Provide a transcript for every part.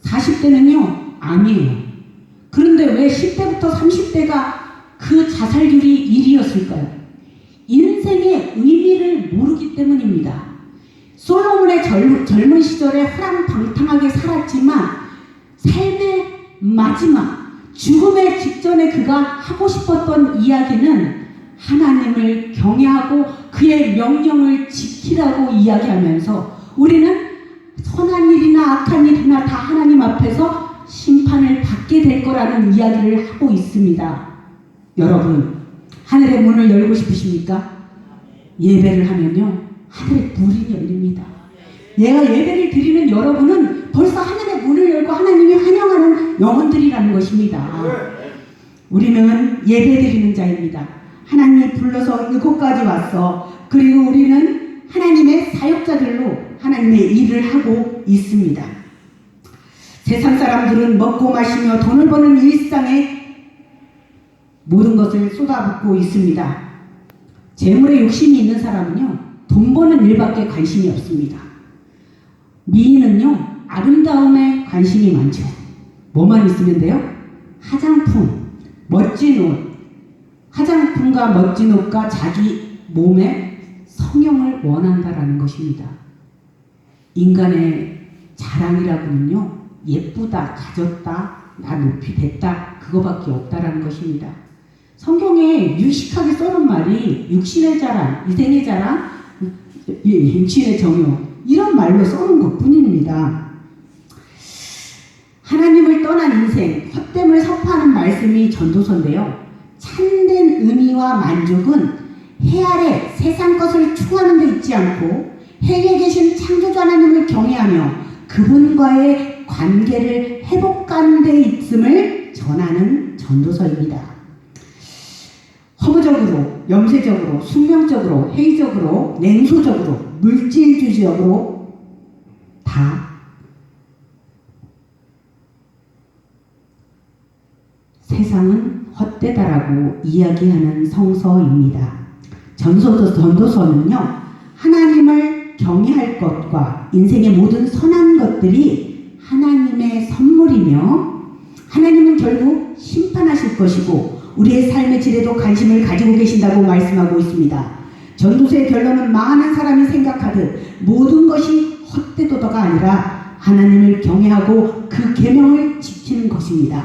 40대는요, 아니에요. 그런데 왜 10대부터 30대가 그 자살률이 1위였을까요? 인생의 의미를 모르기 때문입니다. 솔로몬의 젊은 시절에 호랑방탕하게 살았지만 삶의 마지막, 죽음의 직전에 그가 하고 싶었던 이야기는 하나님을 경외하고 그의 명령을 지키라고 이야기하면서 우리는 선한 일이나 악한 일이나 다 하나님 앞에서 심판을 받게 될 거라는 이야기를 하고 있습니다. 여러분, 하늘의 문을 열고 싶으십니까? 예배를 하면요, 하늘의 문이 열립니다. 얘가 예배를 드리는 여러분은 벌써 하늘의 문을 열고 하나님이 환영하는 영혼들이라는 것입니다. 우리는 예배 드리는 자입니다. 하나님이 불러서 이곳까지 왔어. 그리고 우리는 하나님의 사역자들로 하나님의 일을 하고 있습니다. 세상 사람들은 먹고 마시며 돈을 버는 일상에 모든 것을 쏟아붓고 있습니다. 재물에 욕심이 있는 사람은요, 돈 버는 일밖에 관심이 없습니다. 미인은요, 아름다움에 관심이 많죠. 뭐만 있으면 돼요? 화장품, 멋진 옷, 화장품과 멋진 옷과 자기 몸의 성형을 원한다라는 것입니다. 인간의 자랑이라고는요, 예쁘다, 가졌다, 나 높이 됐다, 그거밖에 없다라는 것입니다. 성경에 유식하게 써놓은 말이 육신의 자랑, 이생의 자랑, 육신의 정욕, 이런 말로 써놓은 것 뿐입니다. 하나님을 떠난 인생, 헛됨을 선포하는 말씀이 전도서인데요. 참된 의미와 만족은 해 아래 세상 것을 추구하는 데 있지 않고 해에 계신 창조주 하나님을 경외하며 그분과의 관계를 회복하는 데 있음을 전하는 전도서입니다. 허무적으로, 염세적으로, 숙명적으로, 회의적으로, 냉소적으로, 물질주의적으로 다 세상은 헛되다라고 이야기하는 성서입니다. 전도서는요, 하나님을 경외할 것과 인생의 모든 선한 것들이 하나님의 선물이며 하나님은 결국 심판하실 것이고 우리의 삶의 질에도 관심을 가지고 계신다고 말씀하고 있습니다. 전도서의 결론은 많은 사람이 생각하듯 모든 것이 헛되도다가 아니라 하나님을 경외하고 그 계명을 지키는 것입니다.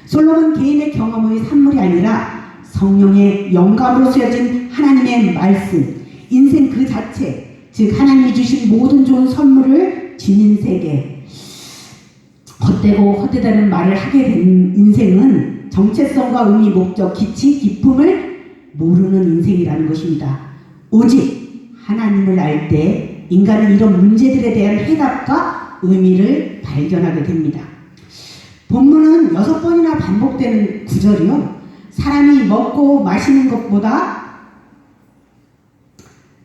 솔로몬 개인의 경험의 산물이 아니라 성령의 영감으로 쓰여진 하나님의 말씀, 인생 그 자체, 즉 하나님이 주신 모든 좋은 선물을 지닌 세계, 헛되고 헛되다는 말을 하게 된 인생은 정체성과 의미, 목적, 기치, 기품을 모르는 인생이라는 것입니다. 오직 하나님을 알 때 인간은 이런 문제들에 대한 해답과 의미를 발견하게 됩니다. 본문은 6번이나 반복되는 구절이요, 사람이 먹고 마시는 것보다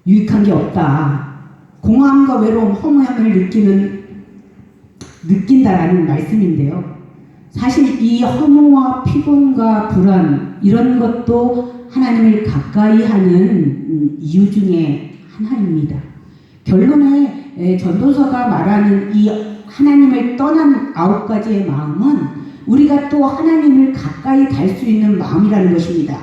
유익한 게 없다. 공허함과 외로움, 허무함을 느낀다라는 말씀인데요. 사실 이 허무와 피곤과 불안, 이런 것도 하나님을 가까이 하는 이유 중에 하나입니다. 결론에 전도서가 말하는 이 하나님을 떠난 9가지의 마음은 우리가 또 하나님을 가까이 갈 수 있는 마음이라는 것입니다.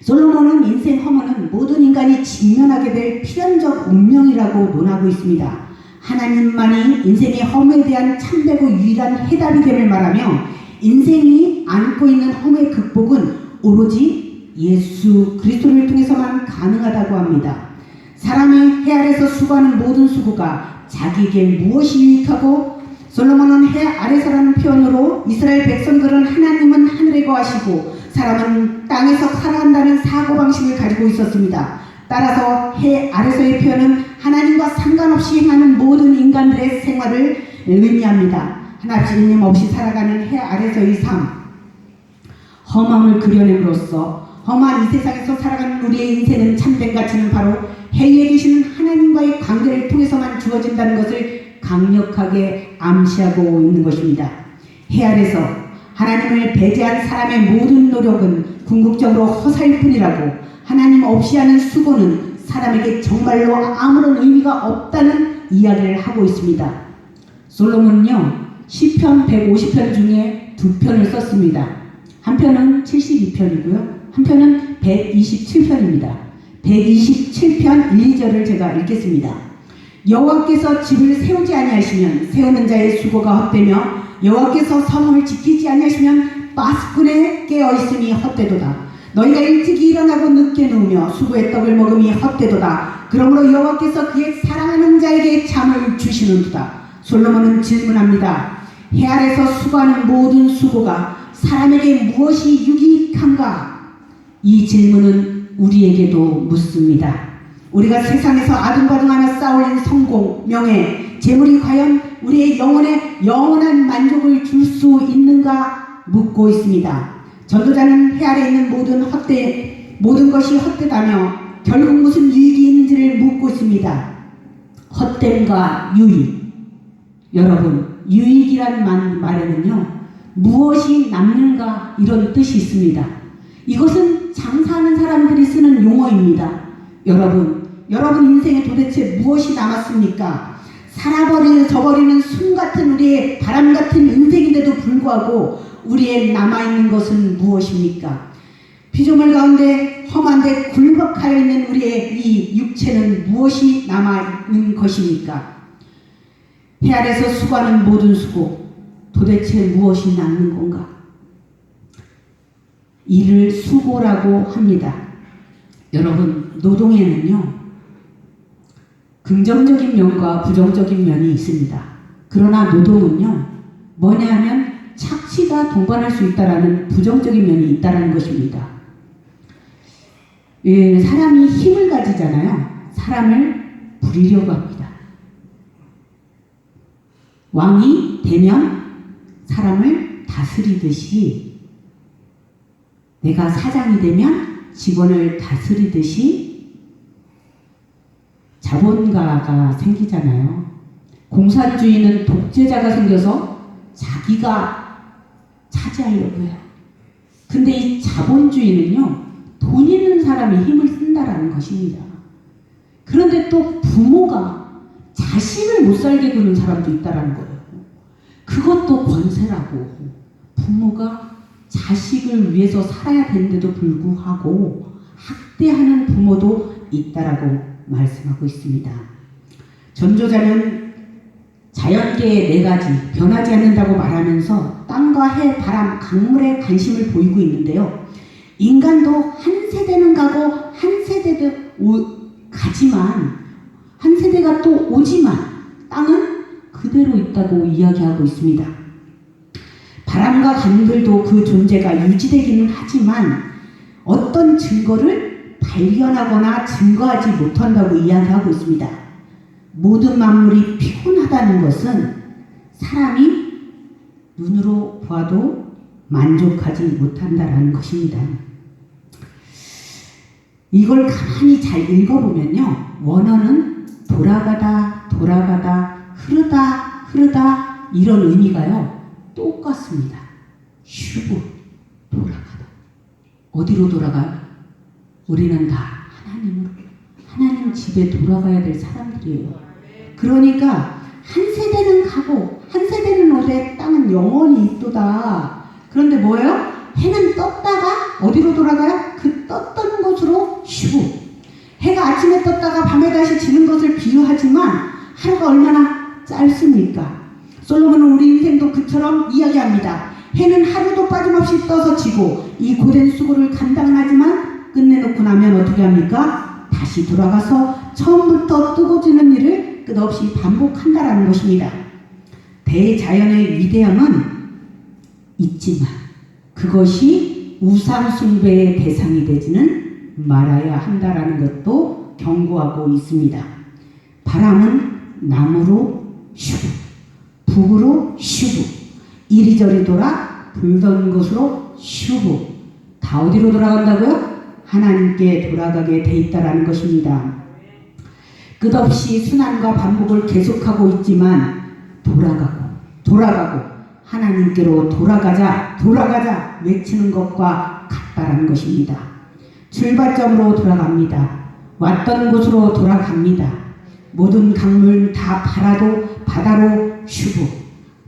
솔로몬은 인생 허무는 모든 인간이 직면하게 될 필연적 운명이라고 논하고 있습니다. 하나님만이 인생의 허무에 대한 참되고 유일한 해답이 됨을 말하며 인생이 안고 있는 허무의 극복은 오로지 예수 그리스도를 통해서만 가능하다고 합니다. 사람이 해 아래서 수고하는 모든 수고가 자기에게 무엇이 유익하고, 솔로몬은 해 아래서라는 표현으로 이스라엘 백성들은 하나님은 하늘에 거하시고 사람은 땅에서 살아간다는 사고방식을 가지고 있었습니다. 따라서 해 아래서의 표현은 하나님과 상관없이 행하는 모든 인간들의 생활을 의미합니다. 하나님 없이 살아가는 해 아래서의 삶, 험함을 그려냄으로써 험한 이 세상에서 살아가는 우리의 인생은 참된 가치는 바로 해 위에 계시는 하나님과의 관계를 통해서만 주어진다는 것을 강력하게 암시하고 있는 것입니다. 해 아래서 하나님을 배제한 사람의 모든 노력은 궁극적으로 허사일 뿐이라고, 하나님 없이 하는 수고는 사람에게 정말로 아무런 의미가 없다는 이야기를 하고 있습니다. 솔로몬은요, 시편 150편 중에 2편을 썼습니다. 한 편은 72편이고요. 한 편은 127편입니다. 127편 1, 2절을 제가 읽겠습니다. 여호와께서 집을 세우지 아니하시면 세우는 자의 수고가 헛되며 여호와께서 성을 지키지 아니하시면 빠스꾼에 깨어있음이 헛되도다. 너희가 일찍이 일어나고 늦게 누우며 수고의 떡을 먹음이 헛되도다. 그러므로 여호와께서 그의 사랑하는 자에게 잠을 주시는도다. 솔로몬은 질문합니다. 해 아래서 수고하는 모든 수고가 사람에게 무엇이 유익한가? 이 질문은 우리에게도 묻습니다. 우리가 세상에서 아둥바둥하며 쌓아올린 성공, 명예, 재물이 과연 우리의 영혼에 영원한 만족을 줄 수 있는가 묻고 있습니다. 전도자는 해 아래 있는 모든 것이 헛되다며 결국 무슨 유익이 있는지를 묻고 있습니다. 헛됨과 유익. 여러분, 유익이란 말에는요, 무엇이 남는가 이런 뜻이 있습니다. 이것은 장사하는 사람들이 쓰는 용어입니다. 여러분 인생에 도대체 무엇이 남았습니까? 저버리는 숨 같은 우리의 바람 같은 인생인데도 불구하고 우리의 남아있는 것은 무엇입니까? 피조물 가운데 험한데 굴복하여 있는 우리의 이 육체는 무엇이 남아있는 것입니까? 해 아래서 수고하는 모든 수고, 도대체 무엇이 남는 건가? 이를 수고라고 합니다. 여러분, 노동에는요, 긍정적인 면과 부정적인 면이 있습니다. 그러나 노동은요, 뭐냐 하면 착취가 동반할 수 있다라는 부정적인 면이 있다라는 것입니다. 사람이 힘을 가지잖아요. 사람을 부리려고 합니다. 왕이 되면 사람을 다스리듯이, 내가 사장이 되면 직원을 다스리듯이 자본가가 생기잖아요. 공산주의는 독재자가 생겨서 자기가 차지하려고 해요. 근데 이 자본주의는요, 돈 있는 사람이 힘을 쓴다라는 것입니다. 그런데 또 부모가 자식을 못 살게 구는 사람도 있다라는 거예요. 그것도 권세라고. 부모가 자식을 위해서 살아야 되는데도 불구하고 학대하는 부모도 있다라고 말씀하고 있습니다. 전조자는 자연계의 4가지 변하지 않는다고 말하면서 땅과 해, 바람, 강물에 관심을 보이고 있는데요. 인간도 한 세대는 가고 한 세대도 가지만, 한 세대가 또 오지만 땅은 그대로 있다고 이야기하고 있습니다. 바람과 강들도 그 존재가 유지되기는 하지만 어떤 증거를 발견하거나 증거하지 못한다고 이야기하고 있습니다. 모든 만물이 피곤하다는 것은 사람이 눈으로 봐도 만족하지 못한다는 것입니다. 이걸 가만히 잘 읽어보면요, 원어는 돌아가다, 흐르다 이런 의미가요 똑같습니다. 쉬고 돌아가다. 어디로 돌아가요? 우리는 다 하나님 집에 돌아가야 될 사람들이에요. 그러니까 한 세대는 가고 한 세대는 오되 땅은 영원히 있도다. 그런데 뭐예요? 해는 떴다가 어디로 돌아가요? 그 떴던 곳으로 쉬고. 해가 아침에 떴다가 밤에 다시 지는 것을 비유하지만 하루가 얼마나 짧습니까? 솔로몬은 우리 인생도 그처럼 이야기합니다. 해는 하루도 빠짐없이 떠서 지고 이 고된 수고를 감당하지만 끝내놓고 나면 어떻게 합니까? 다시 돌아가서 처음부터 뜨고 지는 일을 끝없이 반복한다라는 것입니다. 대자연의 위대함은 있지만 그것이 우상 숭배의 대상이 되지는 말아야 한다라는 것도 경고하고 있습니다. 바람은 남으로 쉬고 북으로 쉬고 이리저리 돌아 불던 곳으로 쉬고 다 어디로 돌아간다고요? 하나님께 돌아가게 돼 있다라는 것입니다. 끝없이 순환과 반복을 계속하고 있지만 돌아가고 하나님께로 돌아가자 외치는 것과 같다라는 것입니다. 출발점으로 돌아갑니다. 왔던 곳으로 돌아갑니다. 모든 강물 다 바다로 슈브,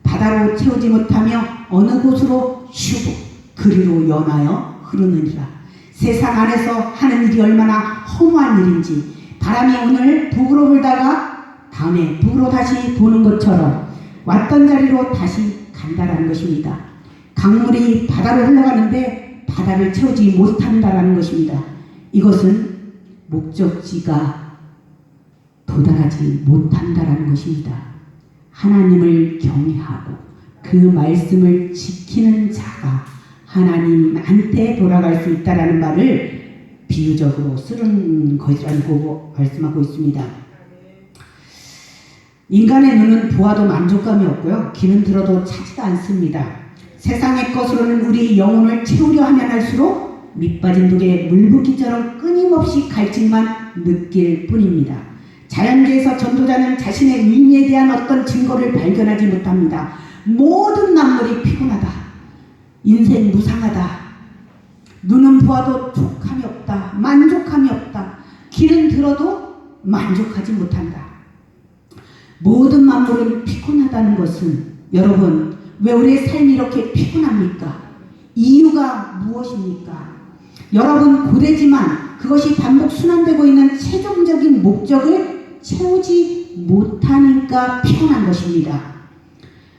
바다로 채우지 못하며 어느 곳으로 슈브, 그리로 연하여 흐르느니라. 세상 안에서 하는 일이 얼마나 허무한 일인지, 바람이 오늘 북으로 불다가 다음에 북으로 다시 도는 것처럼 왔던 자리로 다시 간다라는 것입니다. 강물이 바다로 흘러가는데 바다를 채우지 못한다라는 것입니다. 이것은 목적지가 도달하지 못한다라는 것입니다. 하나님을 경외하고 그 말씀을 지키는 자가 하나님한테 돌아갈 수 있다라는 말을 비유적으로 쓰는 것이라고 말씀하고 있습니다. 인간의 눈은 보아도 만족감이 없고요, 귀는 들어도 차지가 않습니다. 세상의 것으로는 우리 영혼을 채우려 하면 할수록 밑빠진 독에 물붓기처럼 끊임없이 갈증만 느낄 뿐입니다. 자연계에서 전도자는 자신의 의미에 대한 어떤 증거를 발견하지 못합니다. 모든 만물이 피곤하다, 인생 무상하다, 눈은 보아도 족함이 없다, 만족함이 없다, 귀는 들어도 만족하지 못한다. 모든 만물은 피곤하다는 것은, 여러분, 왜 우리의 삶이 이렇게 피곤합니까? 이유가 무엇입니까? 여러분, 고되지만 그것이 반복 순환되고 있는 최종적인 목적을 채우지 못하니까 피곤한 것입니다.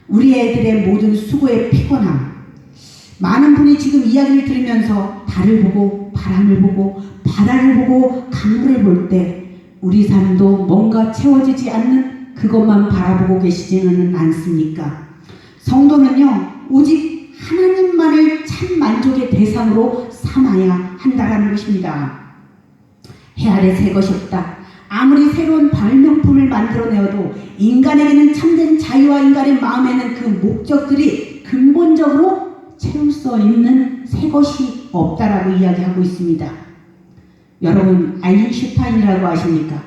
우리 애들의 모든 수고의 피곤함, 많은 분이 지금 이야기를 들으면서 달을 보고 바람을 보고 바다를 보고 강물을 볼 때 우리 삶도 뭔가 채워지지 않는 그것만 바라보고 계시지는 않습니까? 성도는요, 오직 하나님만을 참 만족의 대상으로 삼아야 한다라는 것입니다. 해 아래 새 것이 없다. 아무리 새로운 발명품을 만들어내어도 인간에게는 참된 자유와 인간의 마음에는 그 목적들이 근본적으로 채울 수 있는 새 것이 없다라고 이야기하고 있습니다. 여러분, 아인슈타인이라고 아십니까?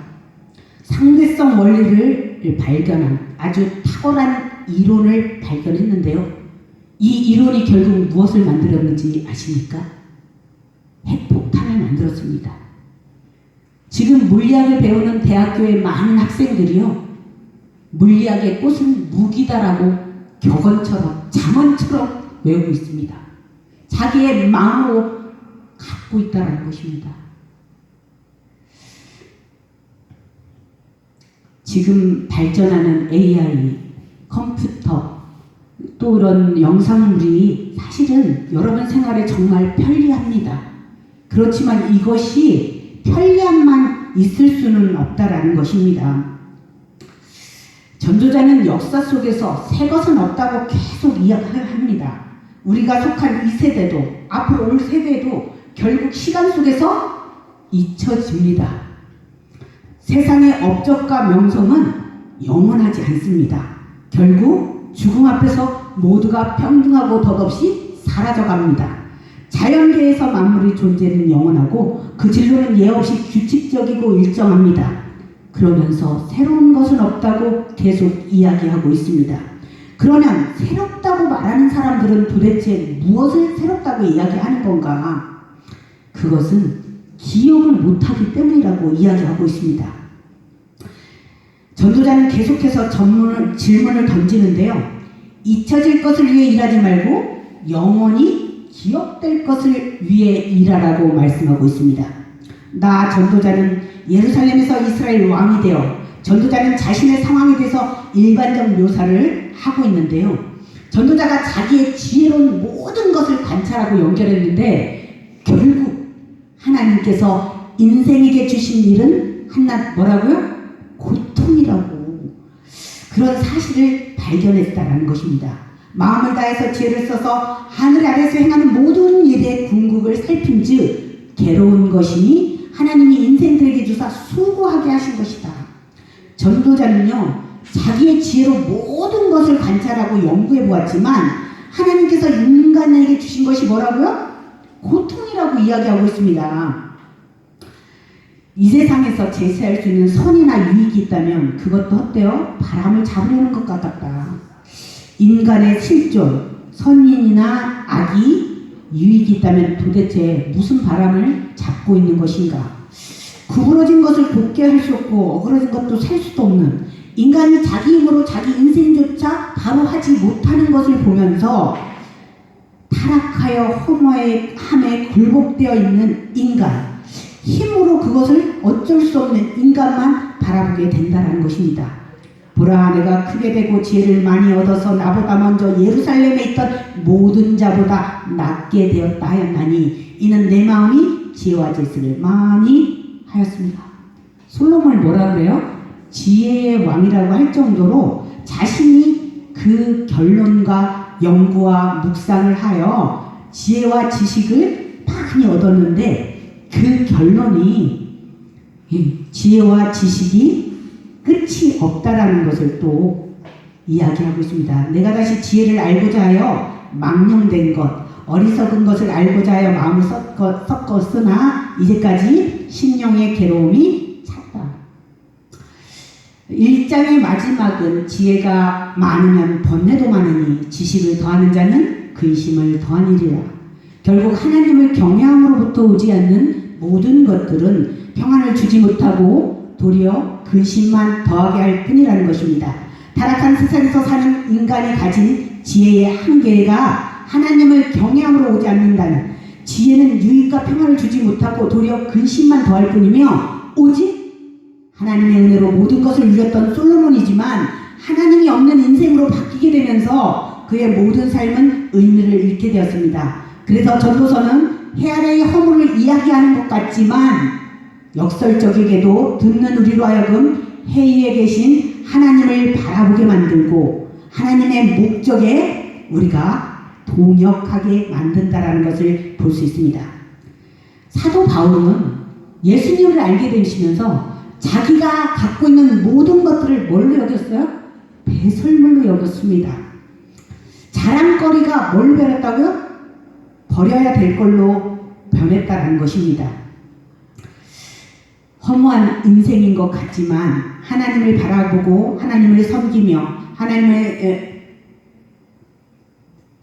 상대성 원리를 발견한 아주 탁월한 이론을 발견했는데요. 이 이론이 결국 무엇을 만들었는지 아십니까? 핵폭탄을 만들었습니다. 지금 물리학을 배우는 대학교의 많은 학생들이요, 물리학의 꽃은 무기다라고 격언처럼 잠언처럼 외우고 있습니다. 자기의 마음으로 갖고 있다는 것입니다. 지금 발전하는 AI, 컴퓨터, 또 이런 영상물이 사실은 여러분 생활에 정말 편리합니다. 그렇지만 이것이 편리함만 있을 수는 없다라는 것입니다. 전도자는 역사 속에서 새 것은 없다고 계속 이야기합니다. 우리가 속한 이 세대도, 앞으로 올 세대도 결국 시간 속에서 잊혀집니다. 세상의 업적과 명성은 영원하지 않습니다. 결국 죽음 앞에서 모두가 평등하고 덧없이 사라져갑니다. 자연계에서 만물의 존재는 영원하고 그 진로는 예 없이 규칙적이고 일정합니다. 그러면서 새로운 것은 없다고 계속 이야기하고 있습니다. 그러면 새롭다고 말하는 사람들은 도대체 무엇을 새롭다고 이야기하는 건가? 그것은 기억을 못하기 때문이라고 이야기하고 있습니다. 전도자는 계속해서 질문을 던지는데요. 잊혀질 것을 위해 일하지 말고 영원히 기억될 것을 위해 일하라고 말씀하고 있습니다. 나 전도자는 예루살렘에서 이스라엘 왕이 되어, 전도자는 자신의 상황에 대해서 일반적 묘사를 하고 있는데요. 전도자가 자기의 지혜로운 모든 것을 관찰하고 연결했는데 결국 하나님께서 인생에게 주신 일은 뭐라고요? 고통이라고, 그런 사실을 발견했다라는 것입니다. 마음을 다해서 지혜를 써서 하늘 아래에서 행하는 모든 일의 궁극을 살핀즉 괴로운 것이니 하나님이 인생들에게 주사 수고하게 하신 것이다. 전도자는요, 자기의 지혜로 모든 것을 관찰하고 연구해 보았지만 하나님께서 인간에게 주신 것이 뭐라고요? 고통이라고 이야기하고 있습니다. 이 세상에서 제시할 수 있는 선이나 유익이 있다면 그것도 헛되어 바람을 잡으려는 것 같다. 인간의 실존, 선인이나 악이 유익이 있다면 도대체 무슨 바람을 잡고 있는 것인가? 구부러진 것을 곱게 할 수 없고 어그러진 것도 살 수도 없는 인간이 자기 힘으로 자기 인생조차 바로 하지 못하는 것을 보면서 타락하여 허무함에 굴복되어 있는 인간, 힘으로 그것을 어쩔 수 없는 인간만 바라보게 된다는 것입니다. 보라, 내가 크게 되고 지혜를 많이 얻어서 나보다 먼저 예루살렘에 있던 모든 자보다 낫게 되었다 하였나니 이는 내 마음이 지혜와 질서를 많이 하였습니다. 솔로몬을 뭐라 그래요? 지혜의 왕이라고 할 정도로 자신이 그 결론과 연구와 묵상을 하여 지혜와 지식을 많이 얻었는데 그 결론이 지혜와 지식이 끝이 없다라는 것을 또 이야기하고 있습니다. 내가 다시 지혜를 알고자 하여 망령된 것, 어리석은 것을 알고자 하여 마음을 섞었으나 이제까지 심령의 괴로움이 찼다. 1장의 마지막은 지혜가 많으면 번뇌도 많으니 지식을 더하는 자는 근심을 더하니리라. 결국 하나님을 경외함으로부터 오지 않는 모든 것들은 평안을 주지 못하고 도리어 근심만 더하게 할 뿐이라는 것입니다. 타락한 세상에서 사는 인간이 가진 지혜의 한계가 하나님을 경외함으로 오지 않는다는, 지혜는 유익과 평안을 주지 못하고 도리어 근심만 더할 뿐이며 오직 하나님의 은혜로 모든 것을 누렸던 솔로몬이지만 하나님이 없는 인생으로 바뀌게 되면서 그의 모든 삶은 의미를 잃게 되었습니다. 그래서 전도서는 해 아래의 허물을 이야기하는 것 같지만 역설적이게도 듣는 우리로 하여금 해 위에 계신 하나님을 바라보게 만들고 하나님의 목적에 우리가 동역하게 만든다라는 것을 볼 수 있습니다. 사도 바울은 예수님을 알게 되시면서 자기가 갖고 있는 모든 것들을 뭘로 여겼어요? 배설물로 여겼습니다. 자랑거리가 뭘 변했다고요? 버려야 될 걸로 변했다는 것입니다. 허무한 인생인 것 같지만 하나님을 바라보고 하나님을 섬기며 하나님을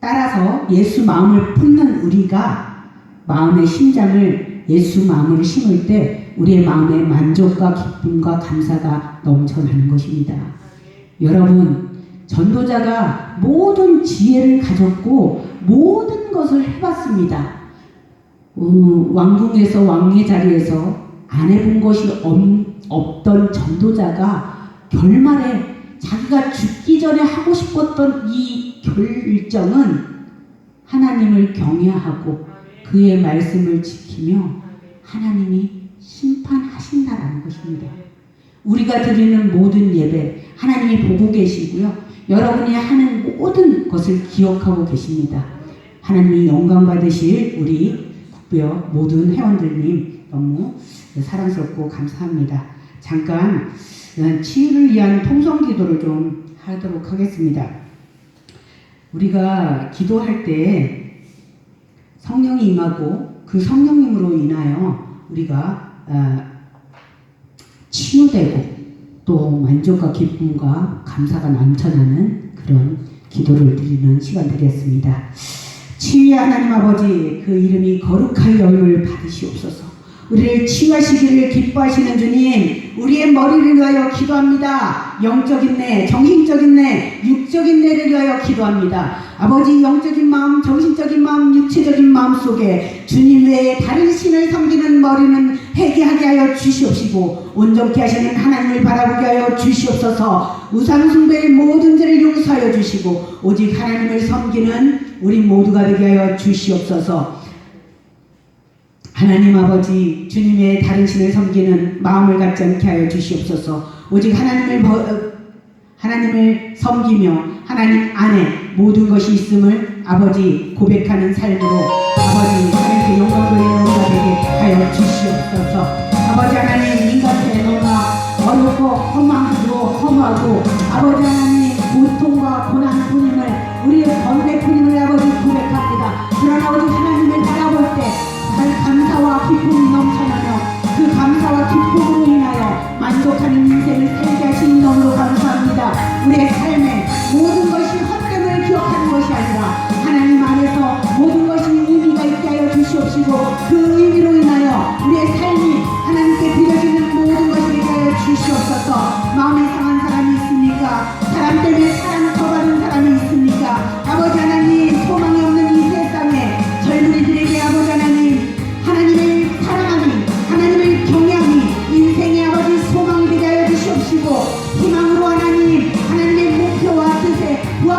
따라서 예수 마음을 품는 우리가 마음의 심장을 예수 마음으로 심을 때 우리의 마음에 만족과 기쁨과 감사가 넘쳐나는 것입니다. 여러분, 전도자가 모든 지혜를 가졌고 모든 것을 해봤습니다. 왕궁에서 왕의 자리에서 안 해본 것이 없던 전도자가 결말에 자기가 죽기 전에 하고 싶었던 이 결정은 하나님을 경외하고 그의 말씀을 지키며 하나님이 심판하신다라는 것입니다. 우리가 드리는 모든 예배 하나님이 보고 계시고요. 여러분이 하는 모든 것을 기억하고 계십니다. 하나님이 영광 받으실 우리 국부여 모든 회원들님 너무 사랑스럽고 감사합니다. 잠깐 치유를 위한 통성 기도를 좀 하도록 하겠습니다. 우리가 기도할 때 성령이 임하고 그 성령님으로 인하여 우리가 치유되고 또 만족과 기쁨과 감사가 넘쳐나는 그런 기도를 드리는 시간 되겠습니다. 치유의 하나님 아버지, 그 이름이 거룩하여 여김을 받으시옵소서. 우리를 치유하시기를 기뻐하시는 주님, 우리의 머리를 위하여 기도합니다. 영적인 내, 정신적인 내, 육적인 내를 위하여 기도합니다. 아버지, 영적인 마음, 정신적인 마음, 육체적인 마음 속에 주님 외에 다른 신을 섬기는 머리는 회개하게 하여 주시옵시고 온전케 하시는 하나님을 바라보게 하여 주시옵소서. 우상 숭배의 모든 죄를 용서하여 주시고 오직 하나님을 섬기는 우리 모두가 되게 하여 주시옵소서. 하나님 아버지, 주님의 다른 신을 섬기는 마음을 갖지 않게 하여 주시옵소서. 오직 하나님을 섬기며 하나님 안에 모든 것이 있음을 아버지 고백하는 삶으로 아버지 하나님께 영광 돌리는 우리가 되게 하여 주시옵소서. 아버지 하나님, 인간의 너무나 어렵고 허무하고 아버지 하나님 고통과 고난뿐임을 우리의 번뇌뿐임을 아버지 고백합니다. 그러나 오직 하나님을 바라볼 때 감사와 기쁨이 넘쳐나며 그 감사와 기쁨으로 인하여 만족하는 인생을 살게 하시니 너무도 감사합니다. 우리의 삶에 모든 것이 헛됨을 기억하는 것이 아니라 하나님 안에서 모든 것이 의미가 있게 하여 주시옵시고 그 의미로 인하여 우리의 삶이 하나님께 드려지는 모든 것이 되게 하여 주시옵소서. 마음이 상한 사람이 있으면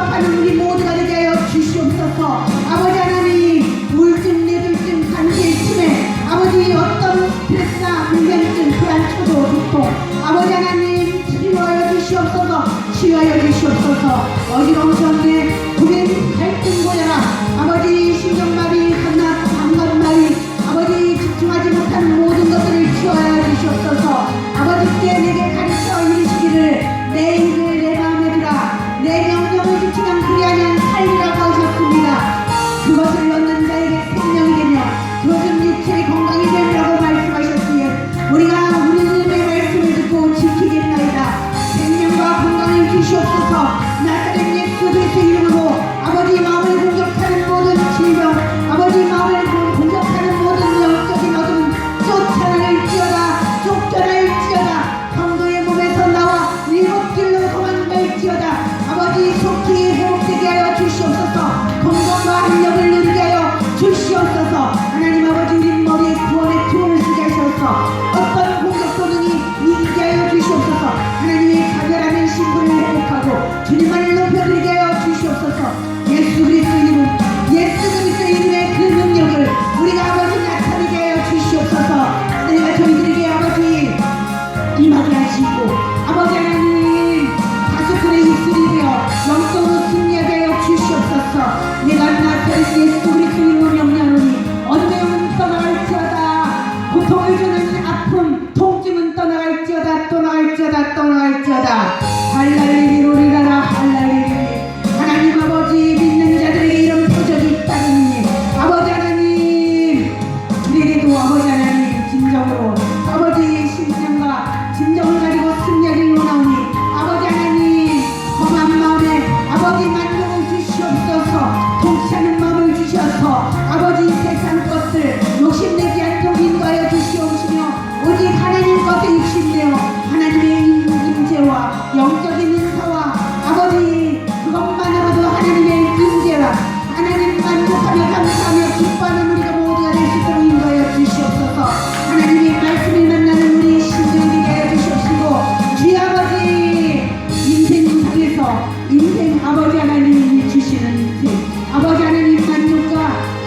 응답하는 우리 모두가 되게 하여 주시옵소서. 아버지 하나님, 우울증, 뇌졸중, 감기, 치매, 아버지 어떤 스트레스나 불면증, 불안, 초조, 두통, 아버지 하나님 치유하여 주시옵소서. 치유하여 주시옵소서. 어지러운 정계, 고민, 갈등, 고혈압, 아버지 신경마비, 감각마비, 아버지 집중하지 못하는 모든 것들을 치유하여 주시옵소서. 아버지께 내게 가르쳐 이르시기를 내 일을 내 마음에 두라, 내 명령을 지키면 그리하면 살리라고 하셨습니다. 그것을 얻는 자에게 생명이 되며 그것은 육체의 건강이 되리라고 말씀하셨기에 우리가 우리 주님의 말씀을 듣고 지키겠나이다. 생명과 건강을 주시옵소서. 나사렛 예수 그리스도의 이름으로 아버지 마음을 공격하는 모든 질병, 아버지 마음을 공격하는 모든 영적인 어둠 쫓아낼지어다, 쫓겨날지어다. 성도의 몸에서 나와 일곱 길로 도망갈지어다. 아버지 속히 회복되게 하여 주시옵소서. 건강과 활력을 누리게 하여 주시옵소서. 하나님 아버지 우리 머리에 구원의 투혼을 쓰게 하셔서 어떤 공격 도능이 이기게 하여 주시옵소서. 하나님의 자결하는 신분을 회복하고 주님만을 높여드리게 하여 주시옵소서. 예수 그리스도 이름, 예수 그리스도 이름의 그 능력을 우리가 아버지 나타내게 하여 주시옵소서. 내가 저희들에게 아버지 임하게 하시고 아버지 하나님 다수꾼의 입술이 되어 영적으로 승리하게 하여 주시옵소서. 내가 나사렛 예수 그리스도 이름으로 명령하노니 어둠의 영은 떠나갈지어다. 고통을 주는 아픔, 통증은 떠나갈지어다, 떠나갈지어다, 떠나갈지어다. 할랄리로리라라 할랄리리. 하나님 아버지 믿는 자들에게 이런 표적이 있다니 아버지 하나님 우리에게도 아버지 하나님 진정으로 아버지 심정과 진정을 가지고 승리하길 원하오니 아버지 하나님 험한 마음에 아버지 만족을 주시옵소서. 통치하는 마음을 주셔서 아버지 세상 것들 욕심내지 않도록 인도하여 주시옵시며 오직 하나님 것에 욕심내어 하나님의 임재와 영적인 인사와 아버지 그것만으로도 하나님의 임재와 하나님 만족하며 감사하며 기뻐하는 우리가 모두가 될 수 있도록 인도하여 주시옵소서. 하나님의 말씀을 만나는 우리 신들이 되게 하여 주시옵시고 주의 아버지 인생상에서 인생 아버지 하나님이 주시는 인생 아버지 하나님 만족과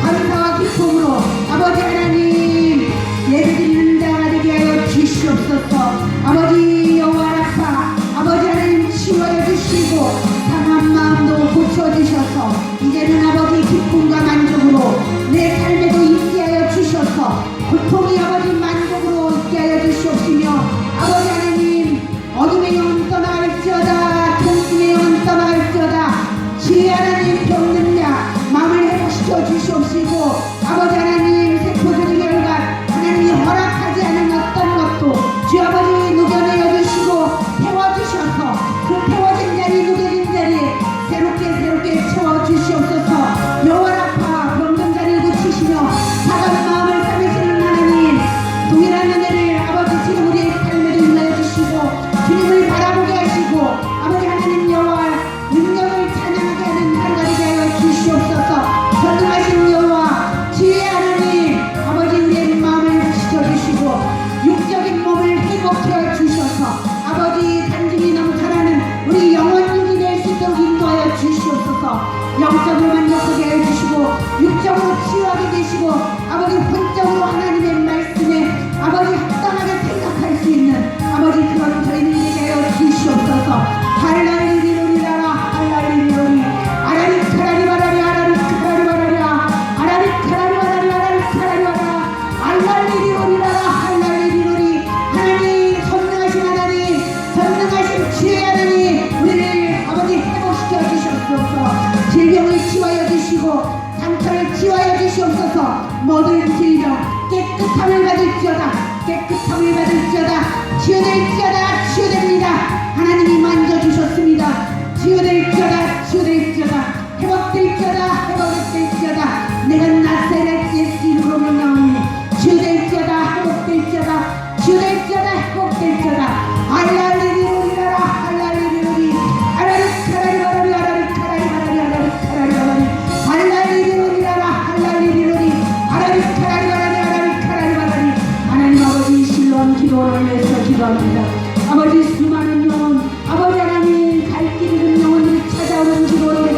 감사와 기쁨으로 아버지 하나님 예배드리는 자가 되게 하여 주시옵소서. 아버지 여호와 라파 아버지 하나님 치유하여 주시고 상한 마음도 고쳐주셔서 이제는 아버지 기쁨과 만족으로 내 삶에도 임재하여 주셔서 고통이 아버지 만족으로 있게 하여 주시옵시며 아버지 하나님 어둠의 영은 떠나갈지어다, 통증의 영은 떠나갈지어다. 주의 하나님 병든 자 마음을 회복시켜 주시옵시고 아버지 하나님 세포들의 결과 하나님이 허락하지 않은 어떤 것도 주 아버지 녹여내어 주시고 태워주셔서 그 태워진 자리 녹여진 자리에 새롭게 채워주시옵소서. 여호와 라파 병든 자를 고치시며 사람 마음을 삼으시는 하나님 동일한 은혜를 아버지 지금 우리의 삶에도 임하여 주시고 주님을 바라보게 하시고 아버지 하나님 여호와 능력을 찬양하게 하는 하루가 되게 하여 주시옵소서. 전능하신 여호와 주의 하나님 아버지 우리의 마음을 지켜주시고 육적인 몸을 회복해 주셔서 아버지 단중이 넘쳐나는 우리 영혼육이 될 수 있도록 인도하여 주시옵소서. 영적으로 만족하게 해주시고 육적으로 치유하게 되시고 아버지 혼적으로 하나님의 말씀에 아버지 합당하게 생각할 수 있는 아버지 그런 저희들 되게 하여 주시옵소서. 할랄리리로리라라 할랄리리로리 아라리 카라리 바라리 아라리 카라리 바라리아 아라리 카라리 바라리 아라리 카라리 바라 할랄리리로리라라 할랄리리로리. 하나님 전능하신 하나님 전능하신 주의 하나님 우리를 아버지 회복시켜 주시옵소서. 질병을 치유하여 주시고 상처를 치유하여 주시옵소서. 모든 질병 깨끗함을 받을지어다, 깨끗함을 받을지어다, 치유될지어다, 치유됩니다. 하나님이 만져주셨습니다. 치유될지어다, 치유될지어다, 회복될지어다, 회복될지어다. 내가 나사렛 예수 이름으로 명령하노니 치유될지어다, 회복될지어다, 치유될지어다, 회복될지어다. 할랄리리로리라라 할랄리리로리 아라리 카라리 바라리 아라리 카라리 바라리 아라리 카라리 바라리 할랄리리로리라라 할랄리리로리 아라리 카라리 바라리 아라리 카라리 바라리. 하나님 아버지 신뢰한 기도를 위해서 기도합니다. 아버지 수많은 영혼 아버지 하나님 갈 길 잃은 영혼들이 찾아오는 기도를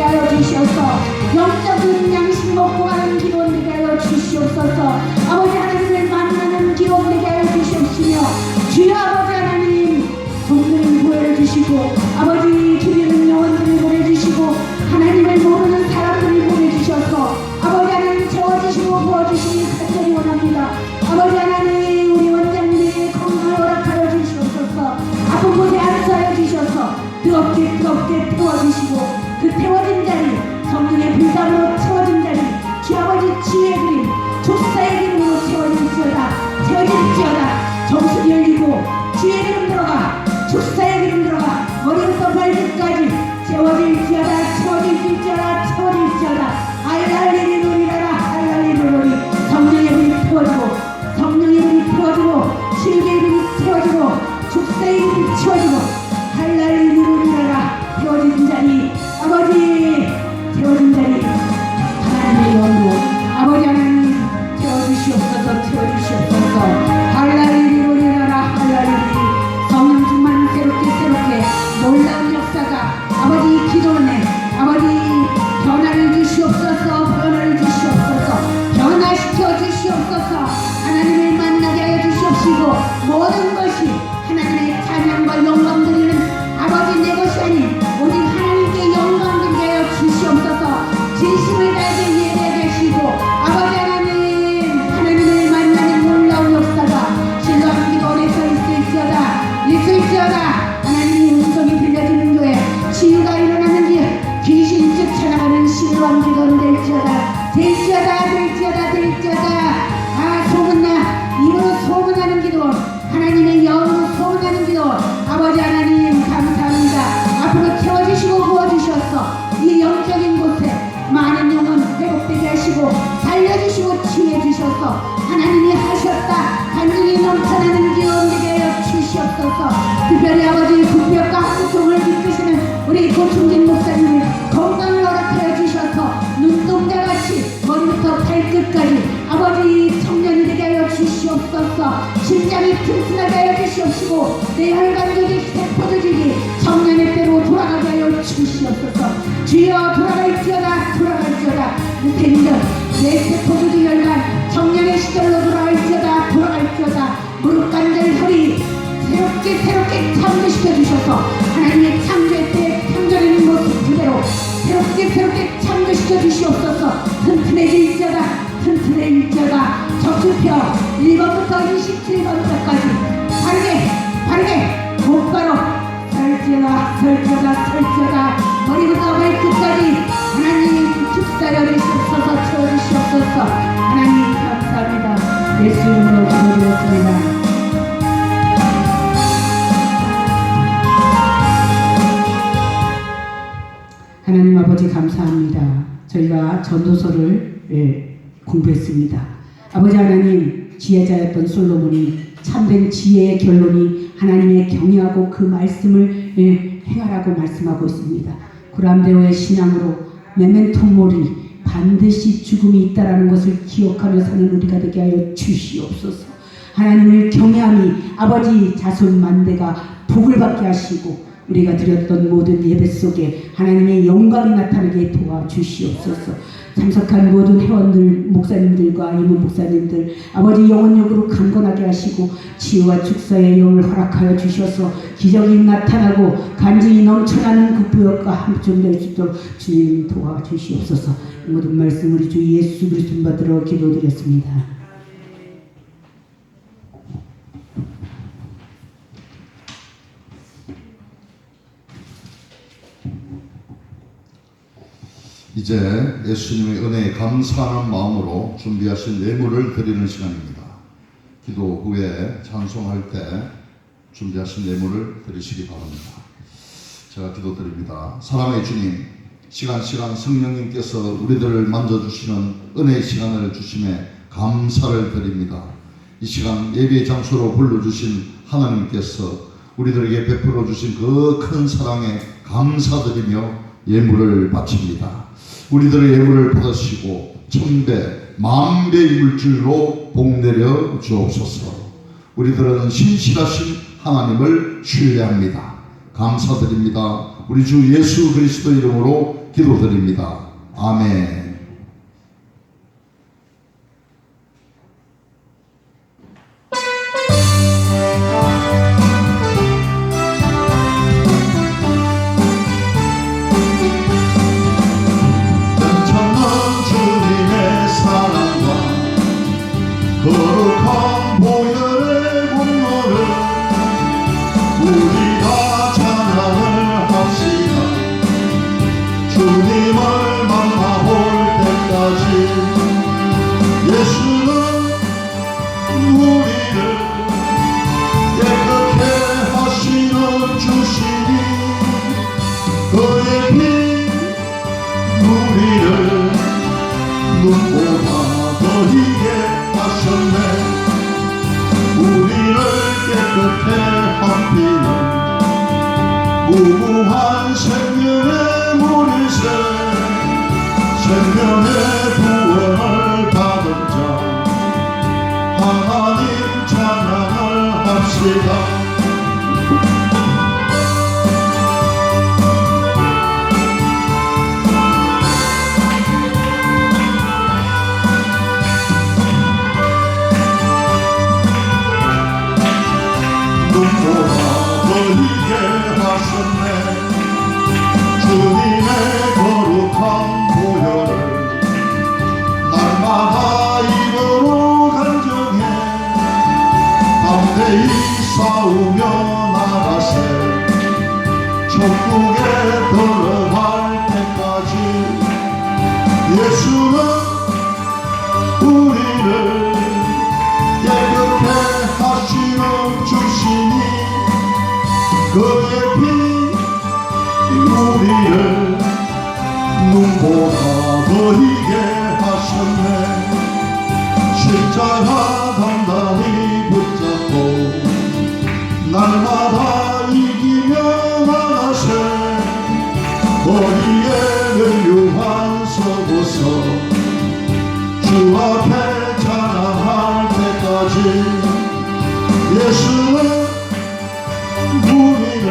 주시옵소서. 하나님이 하셨다 간증이 넘쳐나는 기운 되게 하여 주시옵소서. 특별히 아버지 구별과 한송을 이끄시는 우리 고충진 목사님을 건강을 허락하여 주셔서 눈동자같이 머리부터 발끝까지 아버지 청년이 되게 하여 주시옵소서. 심장이 튼튼하게 하여 주시옵시고 내 혈관조직 세포조직이 청년의 때로 돌아가게 하여 주시옵소서. 주여 돌아갈지어다 돌아갈지어다. 무탱전 내 세포조직 혈관 청년의 시절로 돌아갈지어다 돌아갈지어다. 무릎 관절 허리 새롭게 창조시켜 주셔서 하나님의 창조의 때에 창조되는 모습 그대로 새롭게 창조시켜 주시옵소서. 튼튼해질지어다 튼튼해질지어다. 적수표 1번부터 27번까지 바르게 곧바로 설지어다 머리부터 발끝까지 하나님 축사여 주시옵소서. 채워주시옵소서. 하나님 감사합니다. 예수 이름으로 기도드렸습니다. 하나님 아버지 감사합니다. 저희가 전도서를 공부했습니다. 아버지 하나님, 지혜자였던 솔로몬이 참된 지혜의 결론이 하나님의 경외하고 그 말씀을 행하라고 말씀하고 있습니다. 구람대오의 신앙으로 메멘토 모리 반드시 죽음이 있다라는 것을 기억하며 사는 우리가 되게 하여 주시옵소서. 하나님을 경외함이 아버지 자손 만대가 복을 받게 하시고 우리가 드렸던 모든 예배 속에 하나님의 영광이 나타나게 도와주시옵소서. 참석한 모든 회원들, 목사님들과 이문 목사님들 아버지 영혼력으로 강건하게 하시고 치유와 축사의 영을 허락하여 주셔서 기적이 나타나고 간증이 넘쳐나는 그 부역과 함정될 수 있도록 주님 도와주시옵소서. 모든 말씀 우리 주 예수 그리스도 받들어 기도드렸습니다. 이제 예수님의 은혜에 감사하는 마음으로 준비하신 예물을 드리는 시간입니다. 기도 후에 찬송할 때 준비하신 예물을 드리시기 바랍니다. 제가 기도드립니다. 사랑의 주님, 시간 성령님께서 우리들을 만져주시는 은혜의 시간을 주심에 감사를 드립니다. 이 시간 예배의 장소로 불러주신 하나님께서 우리들에게 베풀어 주신 그 큰 사랑에 감사드리며 예물을 바칩니다. 우리들의 예물을 받으시고 천배 만배의 물질로 복내려 주옵소서. 우리들은 신실하신 하나님을 신뢰합니다. 감사드립니다. 우리 주 예수 그리스도 이름으로 기도드립니다. 아멘. 거룩한 보혈의 공로를 우리가 찬양을 합시다. 주님을 만나볼 때까지 예수는 우리를 깨끗게 하시는 주시니 그의 피 우리를 눈보다 더 희게 하셨네. 우리를 깨끗해 함피는 무궁한 생명의 물이세. 생명의 구원을 받은 자 하나님 찬양을 합시다. 주님의 거룩한 보혈을 날마다 입으로 간증해 담대히 싸우며 나가세. 천국에 들어갈 때까지 예수는 우리를 깨끗게 하시는 주시니 그의 피 우리를 눈보다 더 희게 하셨네. 십자가 단단히 붙잡고 날마다 이기며 나가세 머리에는 유한 서고서 주 앞에 찬양할 때까지 예수는 우리를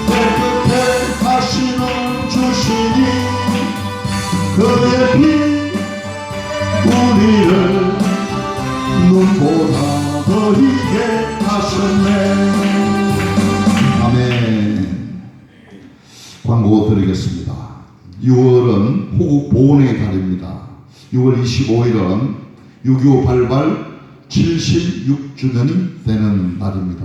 깨끗해 하시는 주시니 그의 피 우리를 눈보다 더 희게 하셨네. 아멘. 광고 드리겠습니다. 6월은 호국 보훈의 달입니다. 6월 25일은 6.25 발발 76주년이 되는 날입니다.